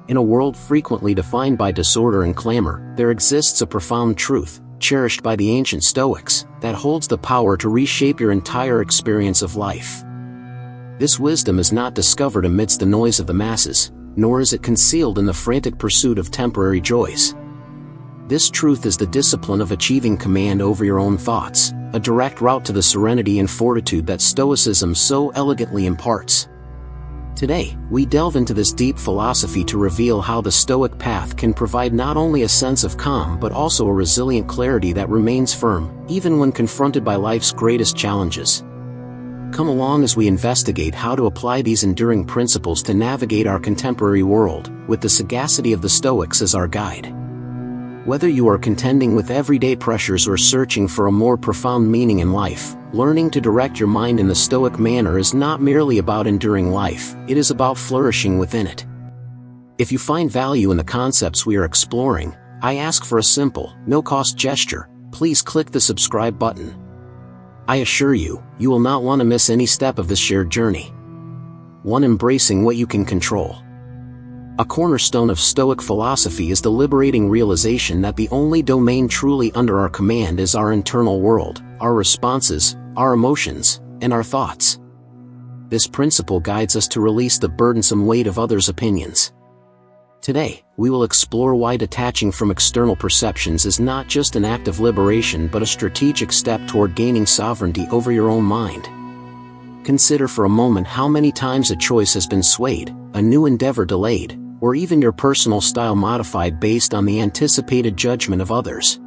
In a world frequently defined by disorder and clamor, there exists a profound truth, cherished by the ancient Stoics, that holds the power to reshape your entire experience of life. This wisdom is not discovered amidst the noise of the masses, nor is it concealed in the frantic pursuit of temporary joys. This truth is the discipline of achieving command over your own thoughts, a direct route to the serenity and fortitude that Stoicism so elegantly imparts. Today, we delve into this deep philosophy to reveal how the Stoic path can provide not only a sense of calm but also a resilient clarity that remains firm, even when confronted by life's greatest challenges. Come along as we investigate how to apply these enduring principles to navigate our contemporary world, with the sagacity of the Stoics as our guide. Whether you are contending with everyday pressures or searching for a more profound meaning in life, learning to direct your mind in the Stoic manner is not merely about enduring life, it is about flourishing within it. If you find value in the concepts we are exploring, I ask for a simple, no-cost gesture. Please click the subscribe button. I assure you, you will not want to miss any step of this shared journey. 1. Embracing what you can control. A cornerstone of Stoic philosophy is the liberating realization that the only domain truly under our command is our internal world, our responses, our emotions, and our thoughts. This principle guides us to release the burdensome weight of others' opinions. Today, we will explore why detaching from external perceptions is not just an act of liberation but a strategic step toward gaining sovereignty over your own mind. Consider for a moment how many times a choice has been swayed, a new endeavor delayed, or even your personal style modified based on the anticipated judgment of others.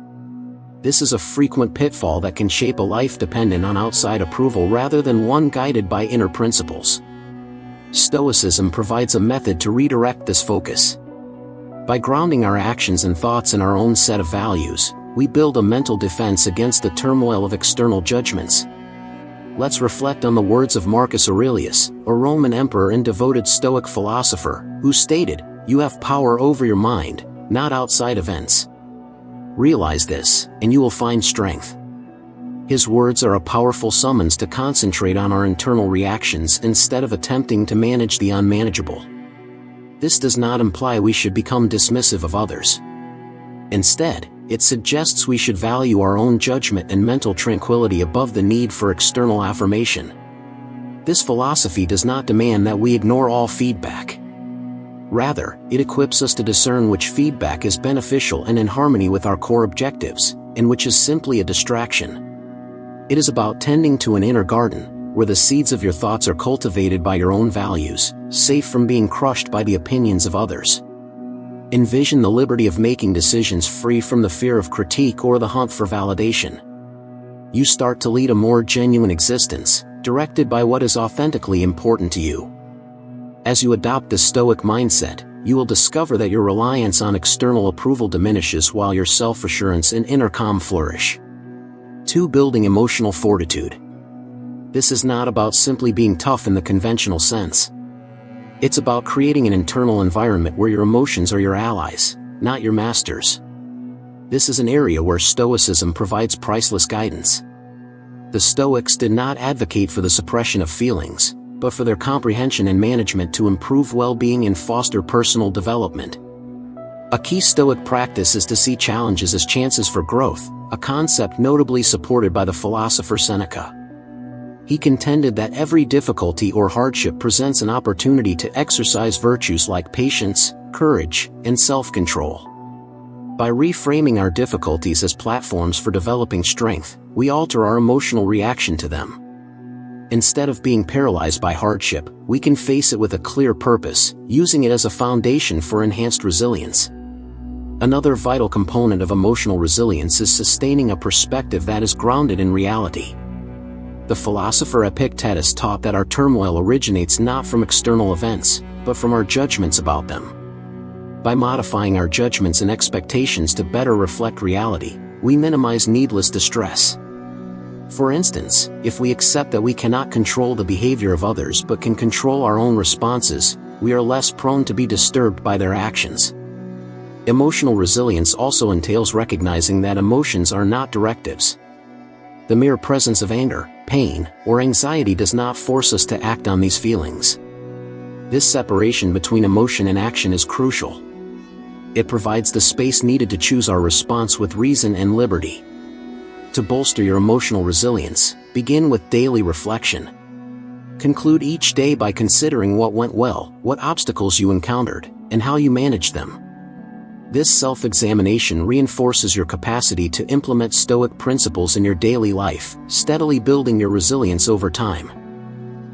This is a frequent pitfall that can shape a life dependent on outside approval rather than one guided by inner principles. Stoicism provides a method to redirect this focus. By grounding our actions and thoughts in our own set of values, we build a mental defense against the turmoil of external judgments. Let's reflect on the words of Marcus Aurelius, a Roman emperor and devoted Stoic philosopher, who stated, "You have power over your mind, not outside events. Realize this, and you will find strength." His words are a powerful summons to concentrate on our internal reactions instead of attempting to manage the unmanageable. This does not imply we should become dismissive of others. Instead, it suggests we should value our own judgment and mental tranquility above the need for external affirmation. This philosophy does not demand that we ignore all feedback. Rather, it equips us to discern which feedback is beneficial and in harmony with our core objectives, and which is simply a distraction. It is about tending to an inner garden, where the seeds of your thoughts are cultivated by your own values, safe from being crushed by the opinions of others. Envision the liberty of making decisions free from the fear of critique or the hunt for validation. You start to lead a more genuine existence, directed by what is authentically important to you. As you adopt this Stoic mindset, you will discover that your reliance on external approval diminishes while your self-assurance and inner calm flourish. 2. Building emotional fortitude. This is not about simply being tough in the conventional sense. It's about creating an internal environment where your emotions are your allies, not your masters. This is an area where Stoicism provides priceless guidance. The Stoics did not advocate for the suppression of feelings, but for their comprehension and management to improve well-being and foster personal development. A key Stoic practice is to see challenges as chances for growth, a concept notably supported by the philosopher Seneca. He contended that every difficulty or hardship presents an opportunity to exercise virtues like patience, courage, and self-control. By reframing our difficulties as platforms for developing strength, we alter our emotional reaction to them. Instead of being paralyzed by hardship, we can face it with a clear purpose, using it as a foundation for enhanced resilience. Another vital component of emotional resilience is sustaining a perspective that is grounded in reality. The philosopher Epictetus taught that our turmoil originates not from external events, but from our judgments about them. By modifying our judgments and expectations to better reflect reality, we minimize needless distress. For instance, if we accept that we cannot control the behavior of others but can control our own responses, we are less prone to be disturbed by their actions. Emotional resilience also entails recognizing that emotions are not directives. The mere presence of anger, pain, or anxiety does not force us to act on these feelings. This separation between emotion and action is crucial. It provides the space needed to choose our response with reason and liberty. To bolster your emotional resilience, begin with daily reflection. Conclude each day by considering what went well, what obstacles you encountered, and how you managed them. This self-examination reinforces your capacity to implement Stoic principles in your daily life, steadily building your resilience over time.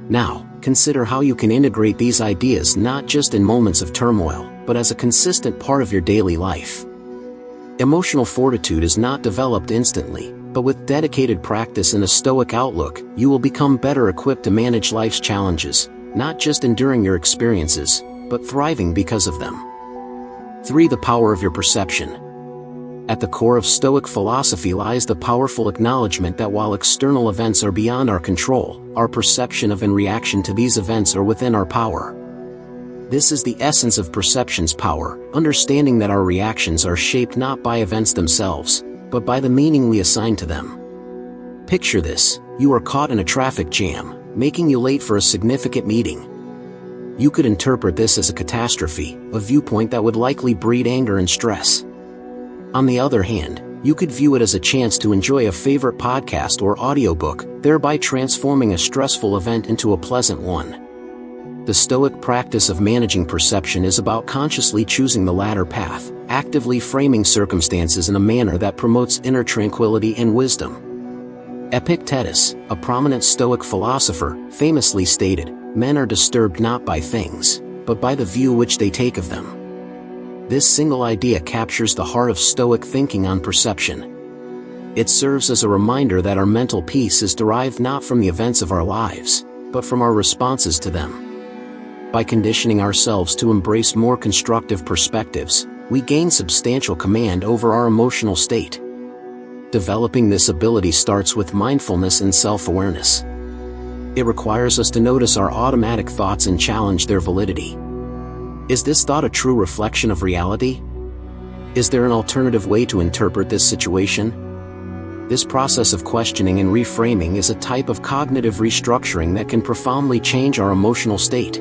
Now, consider how you can integrate these ideas not just in moments of turmoil, but as a consistent part of your daily life. Emotional fortitude is not developed instantly, but with dedicated practice and a Stoic outlook, you will become better equipped to manage life's challenges, not just enduring your experiences, but thriving because of them. 3. The power of your perception. At the core of Stoic philosophy lies the powerful acknowledgement that while external events are beyond our control, our perception of and reaction to these events are within our power. This is the essence of perception's power, understanding that our reactions are shaped not by events themselves, but by the meaning we assign to them. Picture this: you are caught in a traffic jam, making you late for a significant meeting. You could interpret this as a catastrophe, a viewpoint that would likely breed anger and stress. On the other hand, you could view it as a chance to enjoy a favorite podcast or audiobook, thereby transforming a stressful event into a pleasant one. The Stoic practice of managing perception is about consciously choosing the latter path, actively framing circumstances in a manner that promotes inner tranquility and wisdom. Epictetus, a prominent Stoic philosopher, famously stated, "Men are disturbed not by things, but by the view which they take of them." This single idea captures the heart of Stoic thinking on perception. It serves as a reminder that our mental peace is derived not from the events of our lives, but from our responses to them. By conditioning ourselves to embrace more constructive perspectives, we gain substantial command over our emotional state. Developing this ability starts with mindfulness and self-awareness. It requires us to notice our automatic thoughts and challenge their validity. Is this thought a true reflection of reality? Is there an alternative way to interpret this situation? This process of questioning and reframing is a type of cognitive restructuring that can profoundly change our emotional state.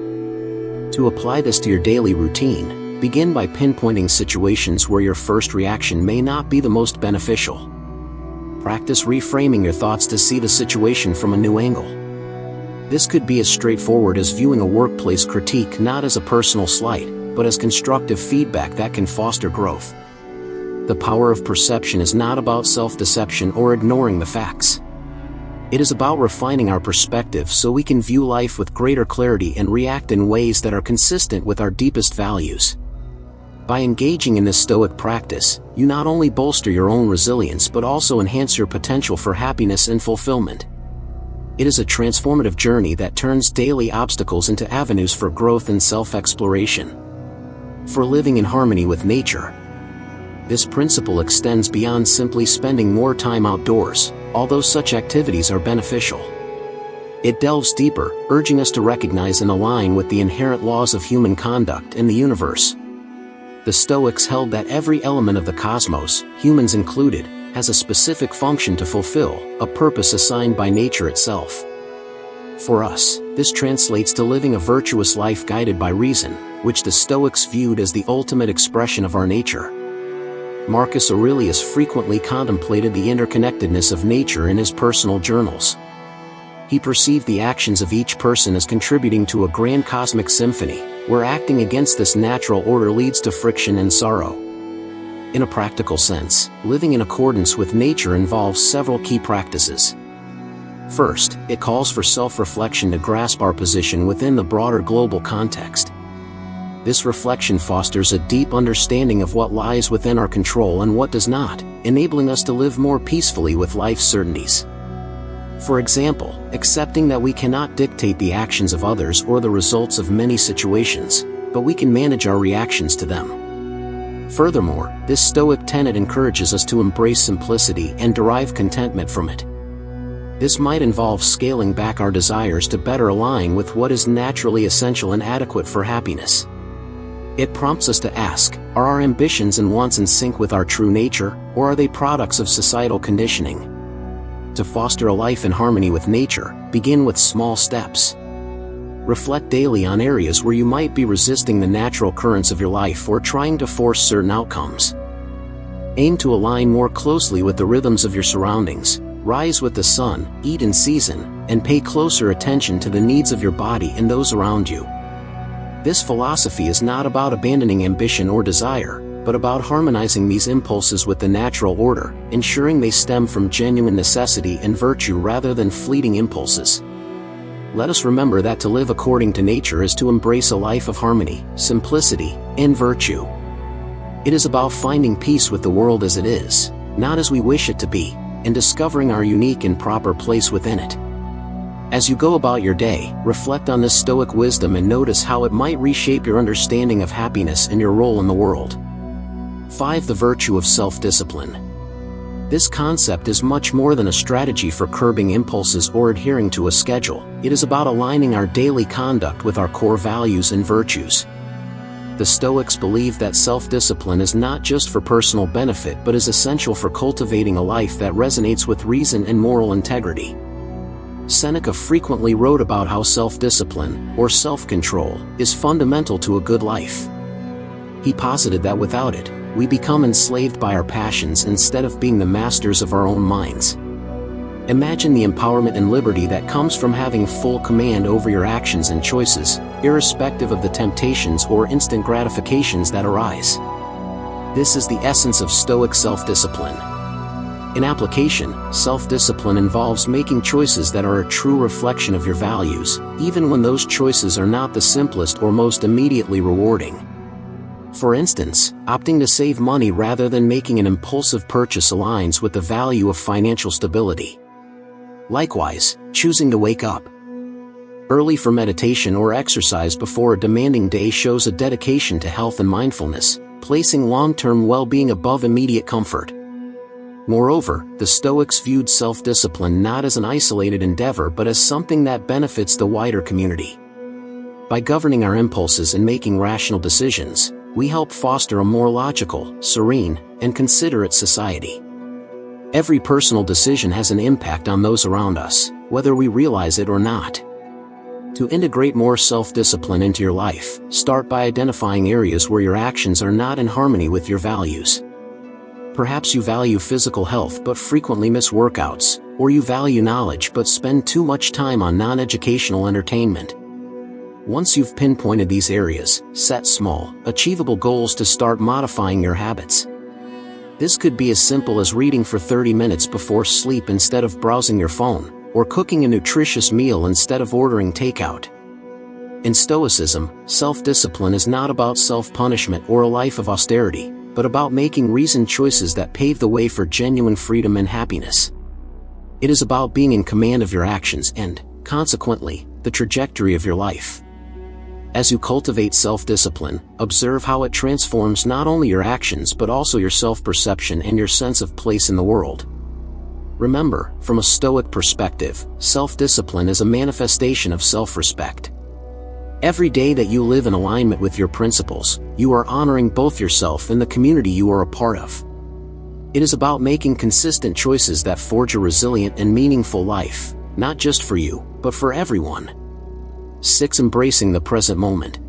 To apply this to your daily routine, begin by pinpointing situations where your first reaction may not be the most beneficial. Practice reframing your thoughts to see the situation from a new angle. This could be as straightforward as viewing a workplace critique not as a personal slight, but as constructive feedback that can foster growth. The power of perception is not about self-deception or ignoring the facts. It is about refining our perspective so we can view life with greater clarity and react in ways that are consistent with our deepest values. By engaging in this Stoic practice, you not only bolster your own resilience but also enhance your potential for happiness and fulfillment. It is a transformative journey that turns daily obstacles into avenues for growth and self-exploration. For living in harmony with nature. This principle extends beyond simply spending more time outdoors, although such activities are beneficial. It delves deeper, urging us to recognize and align with the inherent laws of human conduct in the universe. The Stoics held that every element of the cosmos, humans included, has a specific function to fulfill, a purpose assigned by nature itself. For us, this translates to living a virtuous life guided by reason, which the Stoics viewed as the ultimate expression of our nature. Marcus Aurelius frequently contemplated the interconnectedness of nature in his personal journals. He perceived the actions of each person as contributing to a grand cosmic symphony, where acting against this natural order leads to friction and sorrow. In a practical sense, living in accordance with nature involves several key practices. First, it calls for self-reflection to grasp our position within the broader global context. This reflection fosters a deep understanding of what lies within our control and what does not, enabling us to live more peacefully with life's certainties. For example, accepting that we cannot dictate the actions of others or the results of many situations, but we can manage our reactions to them. Furthermore, this Stoic tenet encourages us to embrace simplicity and derive contentment from it. This might involve scaling back our desires to better align with what is naturally essential and adequate for happiness. It prompts us to ask, are our ambitions and wants in sync with our true nature, or are they products of societal conditioning? To foster a life in harmony with nature, begin with small steps. reflect daily on areas where you might be resisting the natural currents of your life or trying to force certain outcomes. Aim to align more closely with the rhythms of your surroundings, rise with the sun, eat in season, and pay closer attention to the needs of your body and those around you. This philosophy is not about abandoning ambition or desire, but about harmonizing these impulses with the natural order, ensuring they stem from genuine necessity and virtue rather than fleeting impulses. Let us remember that to live according to nature is to embrace a life of harmony, simplicity, and virtue. It is about finding peace with the world as it is, not as we wish it to be, and discovering our unique and proper place within it. As you go about your day, reflect on this Stoic wisdom and notice how it might reshape your understanding of happiness and your role in the world. 5. The virtue of self-discipline. This concept is much more than a strategy for curbing impulses or adhering to a schedule. It is about aligning our daily conduct with our core values and virtues. The Stoics believe that self-discipline is not just for personal benefit but is essential for cultivating a life that resonates with reason and moral integrity. Seneca frequently wrote about how self-discipline, or self-control, is fundamental to a good life. He posited that without it, we become enslaved by our passions instead of being the masters of our own minds. Imagine the empowerment and liberty that comes from having full command over your actions and choices, irrespective of the temptations or instant gratifications that arise. This is the essence of Stoic self-discipline. In application, self-discipline involves making choices that are a true reflection of your values, even when those choices are not the simplest or most immediately rewarding. For instance, opting to save money rather than making an impulsive purchase aligns with the value of financial stability. Likewise, choosing to wake up early for meditation or exercise before a demanding day shows a dedication to health and mindfulness, placing long-term well-being above immediate comfort. Moreover, the Stoics viewed self-discipline not as an isolated endeavor but as something that benefits the wider community. By governing our impulses and making rational decisions, we help foster a more logical, serene, and considerate society. Every personal decision has an impact on those around us, whether we realize it or not. To integrate more self-discipline into your life, start by identifying areas where your actions are not in harmony with your values. Perhaps you value physical health but frequently miss workouts, or you value knowledge but spend too much time on non-educational entertainment. Once you've pinpointed these areas, set small, achievable goals to start modifying your habits. This could be as simple as reading for 30 minutes before sleep instead of browsing your phone, or cooking a nutritious meal instead of ordering takeout. In Stoicism, self-discipline is not about self-punishment or a life of austerity, but about making reasoned choices that pave the way for genuine freedom and happiness. It is about being in command of your actions and, consequently, the trajectory of your life. As you cultivate self-discipline, observe how it transforms not only your actions but also your self-perception and your sense of place in the world. Remember, from a Stoic perspective, self-discipline is a manifestation of self-respect. Every day that you live in alignment with your principles, you are honoring both yourself and the community you are a part of. It is about making consistent choices that forge a resilient and meaningful life, not just for you, but for everyone. 6. Embracing the present moment.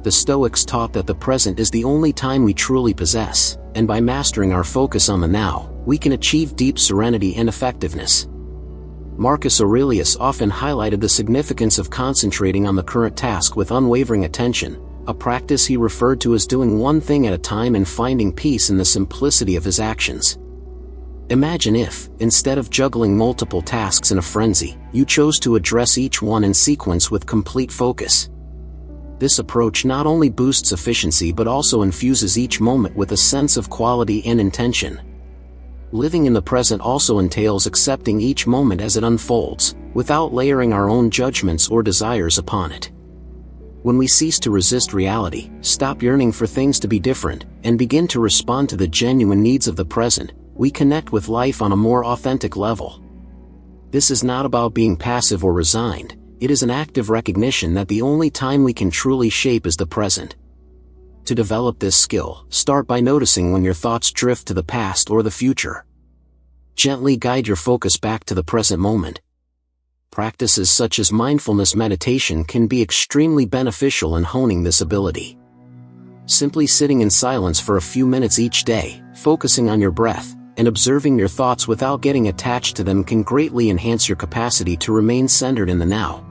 The Stoics taught that the present is the only time we truly possess, and by mastering our focus on the now, we can achieve deep serenity and effectiveness. Marcus Aurelius often highlighted the significance of concentrating on the current task with unwavering attention, a practice he referred to as doing one thing at a time and finding peace in the simplicity of his actions. Imagine if, instead of juggling multiple tasks in a frenzy, you chose to address each one in sequence with complete focus. This approach not only boosts efficiency but also infuses each moment with a sense of quality and intention. Living in the present also entails accepting each moment as it unfolds, without layering our own judgments or desires upon it. When we cease to resist reality, stop yearning for things to be different, and begin to respond to the genuine needs of the present, we connect with life on a more authentic level. This is not about being passive or resigned, it is an active recognition that the only time we can truly shape is the present. To develop this skill, start by noticing when your thoughts drift to the past or the future. Gently guide your focus back to the present moment. Practices such as mindfulness meditation can be extremely beneficial in honing this ability. Simply sitting in silence for a few minutes each day, focusing on your breath, and observing your thoughts without getting attached to them can greatly enhance your capacity to remain centered in the now.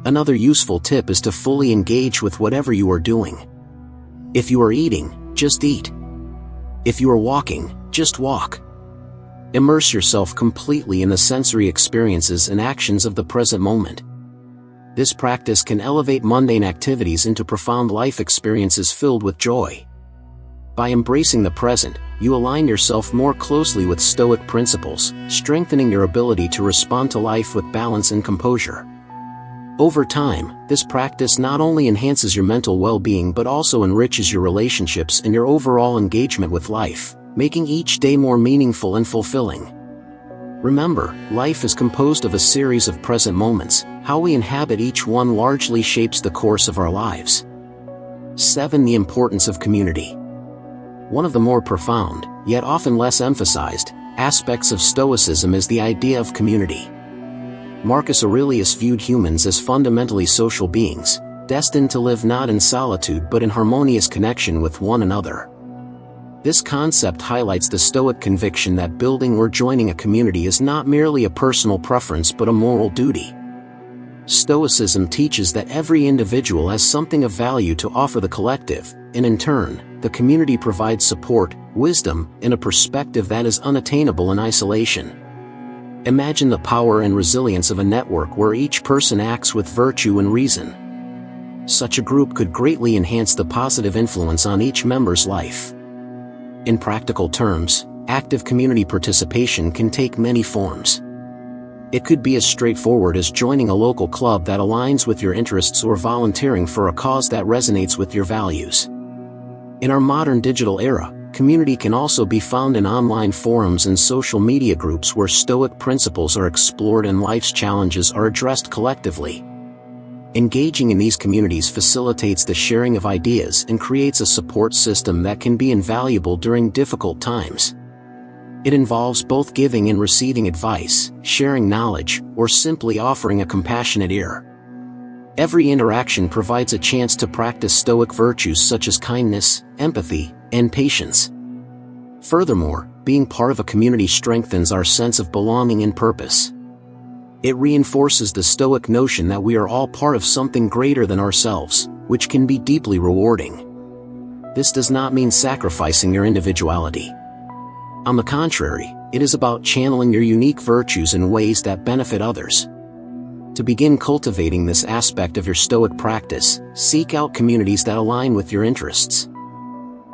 Another useful tip is to fully engage with whatever you are doing. If you are eating, just eat. If you are walking, just walk. Immerse yourself completely in the sensory experiences and actions of the present moment. This practice can elevate mundane activities into profound life experiences filled with joy. By embracing the present, you align yourself more closely with Stoic principles, strengthening your ability to respond to life with balance and composure. Over time, this practice not only enhances your mental well-being but also enriches your relationships and your overall engagement with life, making each day more meaningful and fulfilling. Remember, life is composed of a series of present moments. How we inhabit each one largely shapes the course of our lives. 7. The importance of community. One of the more profound, yet often less emphasized, aspects of Stoicism is the idea of community. Marcus Aurelius viewed humans as fundamentally social beings, destined to live not in solitude but in harmonious connection with one another. This concept highlights the Stoic conviction that building or joining a community is not merely a personal preference but a moral duty. Stoicism teaches that every individual has something of value to offer the collective, and in turn, the community provides support, wisdom, and a perspective that is unattainable in isolation. Imagine the power and resilience of a network where each person acts with virtue and reason. Such a group could greatly enhance the positive influence on each member's life. In practical terms, active community participation can take many forms. It could be as straightforward as joining a local club that aligns with your interests or volunteering for a cause that resonates with your values. In our modern digital era, community can also be found in online forums and social media groups where Stoic principles are explored and life's challenges are addressed collectively. Engaging in these communities facilitates the sharing of ideas and creates a support system that can be invaluable during difficult times. It involves both giving and receiving advice, sharing knowledge, or simply offering a compassionate ear. Every interaction provides a chance to practice Stoic virtues such as kindness, empathy, and patience. Furthermore, being part of a community strengthens our sense of belonging and purpose. It reinforces the Stoic notion that we are all part of something greater than ourselves, which can be deeply rewarding. This does not mean sacrificing your individuality. On the contrary, it is about channeling your unique virtues in ways that benefit others. To begin cultivating this aspect of your Stoic practice, seek out communities that align with your interests.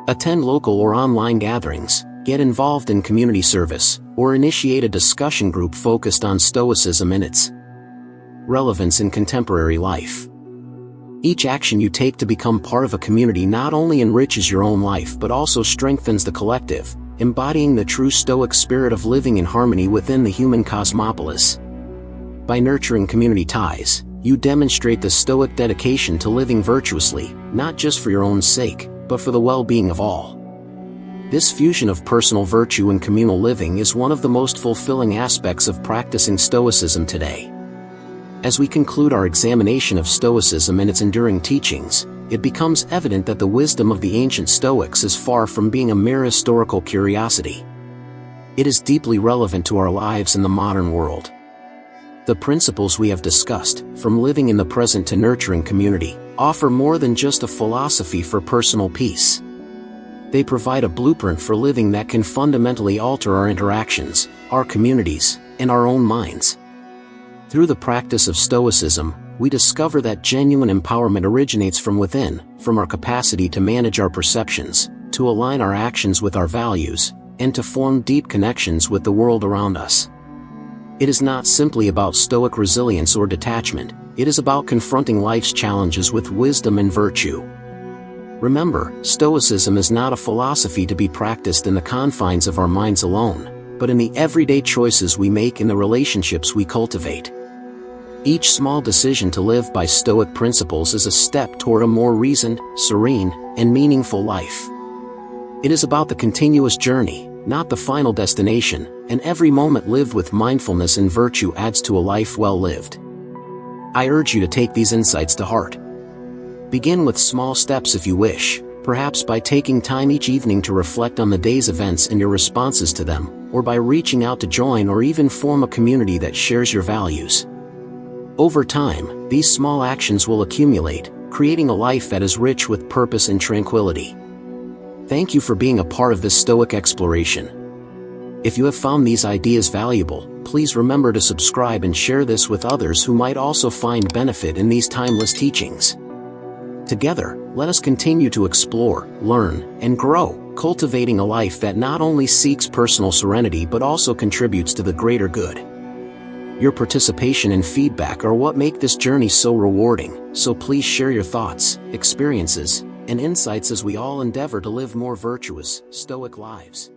Attend local or online gatherings, get involved in community service, or initiate a discussion group focused on Stoicism and its relevance in contemporary life. Each action you take to become part of a community not only enriches your own life but also strengthens the collective, embodying the true Stoic spirit of living in harmony within the human cosmopolis. By nurturing community ties, you demonstrate the Stoic dedication to living virtuously, not just for your own sake, but for the well-being of all. This fusion of personal virtue and communal living is one of the most fulfilling aspects of practicing Stoicism today. As we conclude our examination of Stoicism and its enduring teachings, it becomes evident that the wisdom of the ancient Stoics is far from being a mere historical curiosity. It is deeply relevant to our lives in the modern world. The principles we have discussed, from living in the present to nurturing community, offer more than just a philosophy for personal peace. They provide a blueprint for living that can fundamentally alter our interactions, our communities, and our own minds. Through the practice of Stoicism, we discover that genuine empowerment originates from within, from our capacity to manage our perceptions, to align our actions with our values, and to form deep connections with the world around us. It is not simply about Stoic resilience or detachment, it is about confronting life's challenges with wisdom and virtue. Remember, Stoicism is not a philosophy to be practiced in the confines of our minds alone, but in the everyday choices we make and the relationships we cultivate. Each small decision to live by Stoic principles is a step toward a more reasoned, serene, and meaningful life. It is about the continuous journey, not the final destination, and every moment lived with mindfulness and virtue adds to a life well lived. I urge you to take these insights to heart. Begin with small steps if you wish, perhaps by taking time each evening to reflect on the day's events and your responses to them, or by reaching out to join or even form a community that shares your values. Over time, these small actions will accumulate, creating a life that is rich with purpose and tranquility. Thank you for being a part of this Stoic exploration. If you have found these ideas valuable, please remember to subscribe and share this with others who might also find benefit in these timeless teachings. Together, let us continue to explore, learn, and grow, cultivating a life that not only seeks personal serenity but also contributes to the greater good. Your participation and feedback are what make this journey so rewarding, so please share your thoughts, experiences, and insights as we all endeavor to live more virtuous, Stoic lives.